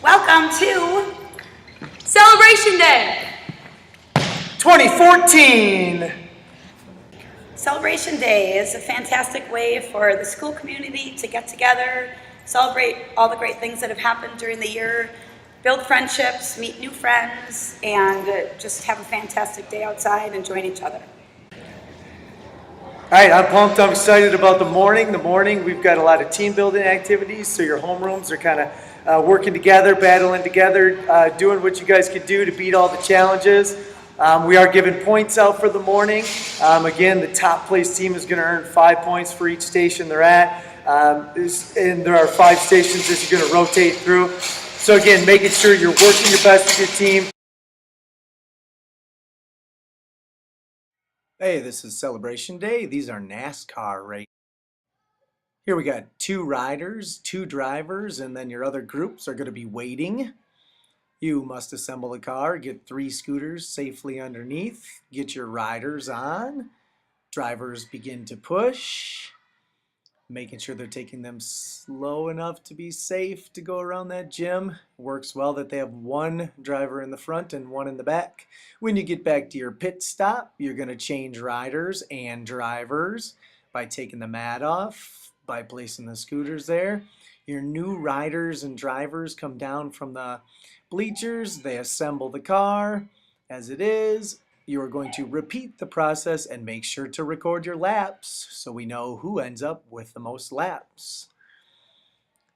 Welcome to Celebration Day 2014. Celebration Day is a fantastic way for the school community to get together, celebrate all the great things that have happened during the year, build friendships, meet new friends, and just have a fantastic day outside and join each other. All right, I'm pumped. I'm excited about the morning. We've got a lot of team building activities, so your homerooms are kind of working together, battling together, doing what you guys can do to beat all the challenges. We are giving points out for the morning. Again, the top place team is going to earn 5 points for each station they're at. And there are 5 stations that you're going to rotate through. So again, making sure you're working your best with your team. Hey, this is Celebration Day. These are Nascar races. Here we got 2 riders, 2 drivers, and then your other groups are going to be waiting. You must assemble a car, get 3 scooters safely underneath, get your riders on. Drivers begin to push, making sure they're taking them slow enough to be safe to go around that gym. Works well that they have 1 driver in the front and 1 in the back. When you get back to your pit stop, you're going to change riders and drivers by taking the mat off, by placing the scooters there. Your new riders and drivers come down from the bleachers. They assemble the car as it is. You are going to repeat the process and make sure to record your laps so we know who ends up with the most laps.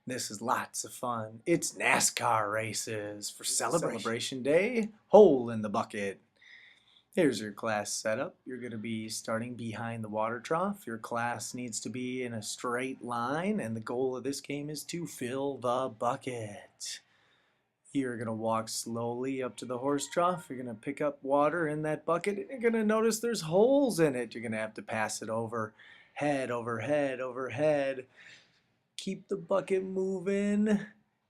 This is lots of fun. It's NASCAR races for Celebration Day. Hole in the bucket. Here's your class setup. You're going to be starting behind the water trough. Your class needs to be in a straight line, and the goal of this game is to fill the bucket. You're going to walk slowly up to the horse trough. You're going to pick up water in that bucket, and you're going to notice there's holes in it. You're going to have to pass it over head over head over head. Keep the bucket moving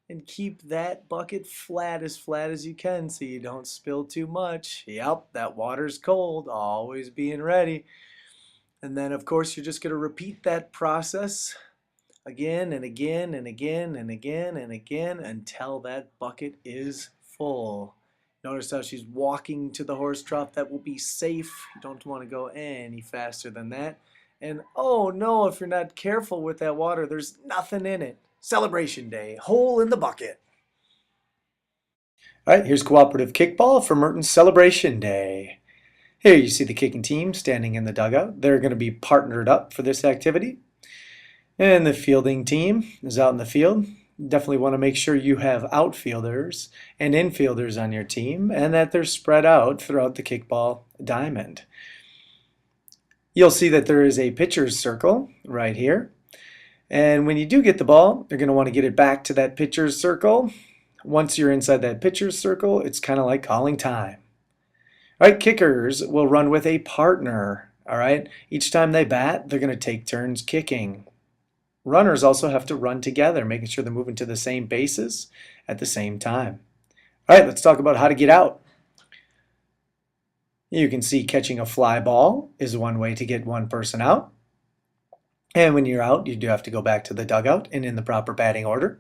and keep that bucket flat as you can so you don't spill too much. Yep, that water's cold. Always being ready. And then, of course, you're just going to repeat that process again and again and again and again and again until that bucket is full. Notice how she's walking to the horse trough. That will be safe. You don't want to go any faster than that. And oh no, if you're not careful with that water, there's nothing in it. Celebration Day, hole in the bucket. All right, here's Cooperative Kickball for Merton's Celebration Day. Here you see the kicking team standing in the dugout. They're going to be partnered up for this activity. And the fielding team is out in the field. Definitely want to make sure you have outfielders and infielders on your team and that they're spread out throughout the kickball diamond. You'll see that there is a pitcher's circle right here. And when you do get the ball, you're going to want to get it back to that pitcher's circle. Once you're inside that pitcher's circle, it's kind of like calling time. All right, kickers will run with a partner. All right, each time they bat, they're going to take turns kicking. Runners also have to run together, making sure they're moving to the same bases at the same time. All right, let's talk about how to get out. You can see catching a fly ball is one way to get one person out. And when you're out, you do have to go back to the dugout and in the proper batting order.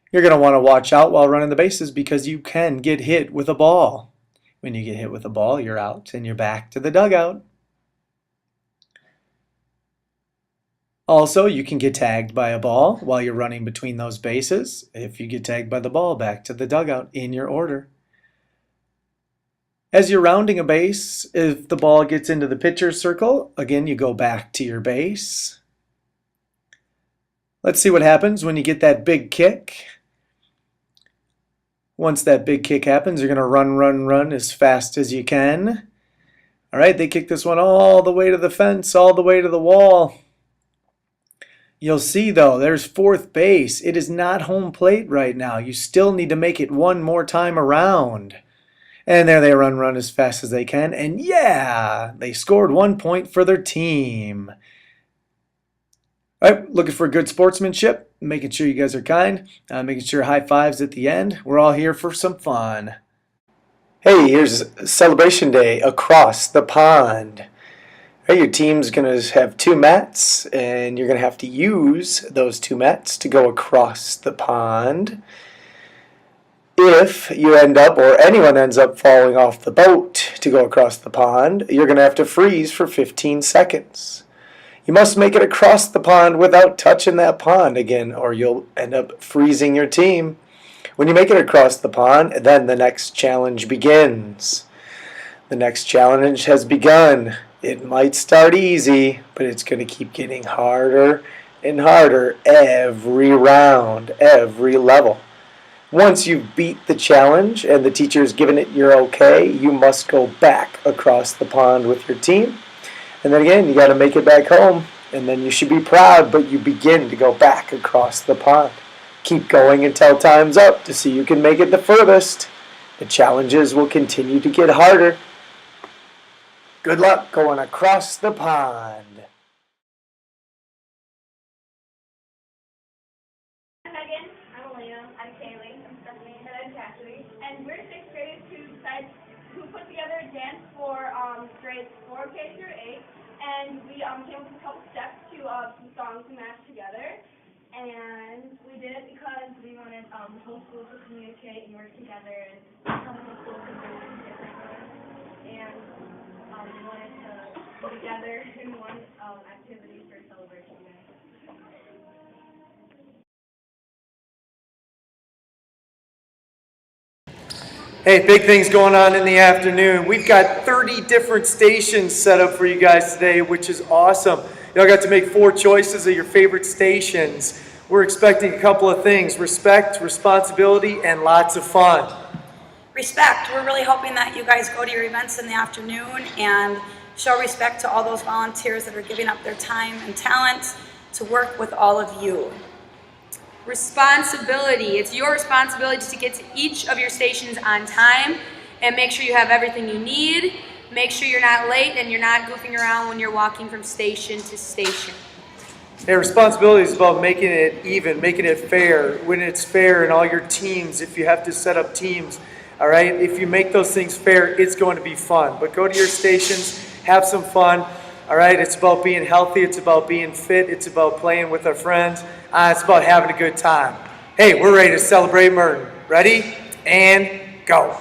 You're going to want to watch out while running the bases because you can get hit with a ball. When you get hit with a ball, you're out and you're back to the dugout. Also, you can get tagged by a ball while you're running between those bases. If you get tagged by the ball, back to the dugout in your order. As you're rounding a base, if the ball gets into the pitcher's circle, again, you go back to your base. Let's see what happens when you get that big kick. Once that big kick happens, you're going to run as fast as you can. All right, they kick this one all the way to the fence, all the way to the wall. You'll see, though, there's fourth base. It is not home plate right now. You still need to make it one more time around. And there they run as fast as they can. And yeah, they scored 1 point for their team. All right, looking for good sportsmanship, making sure you guys are kind, making sure high fives at the end. We're all here for some fun. Hey, here's Celebration Day across the pond. All right, your team's going to have 2 mats, and you're going to have to use those 2 mats to go across the pond. if you end up, or anyone ends up falling off the boat to go across the pond, you're going to have to freeze for 15 seconds. You must make it across the pond without touching that pond again, or you'll end up freezing your team. When you make it across the pond, then the next challenge begins. The next challenge has begun. It might start easy, but it's going to keep getting harder and harder every round, every level. Once you've beat the challenge and the teacher's given it your okay, you must go back across the pond with your team. And then again, you got to make it back home. And then you should be proud, but you begin to go back across the pond. Keep going until time's up to see who can make it the furthest. The challenges will continue to get harder. Good luck going across the pond. And we're sixth graders who put together a dance for grades 4K through 8, and we came up with a couple steps to some songs to match together. And we did it because we wanted the whole school to communicate and work together, and some of the schools could do it differently. And we wanted to be together in one activity for Celebration Day. Hey, big things going on in the afternoon. We've got 30 different stations set up for you guys today, which is awesome. Y'all got to make 4 choices of your favorite stations. We're expecting a couple of things: respect, responsibility, and lots of fun. Respect. We're really hoping that you guys go to your events in the afternoon and show respect to all those volunteers that are giving up their time and talent to work with all of you. Responsibility. It's your responsibility to get to each of your stations on time and make sure you have everything you need. Make sure you're not late and you're not goofing around when you're walking from station to station. Hey, responsibility is about making it even, making it fair. When it's fair in all your teams, if you have to set up teams, all right? If you make those things fair, it's going to be fun. But go to your stations, have some fun. All right, it's about being healthy, it's about being fit, it's about playing with our friends, it's about having a good time. Hey, we're ready to celebrate Merton. Ready? And go.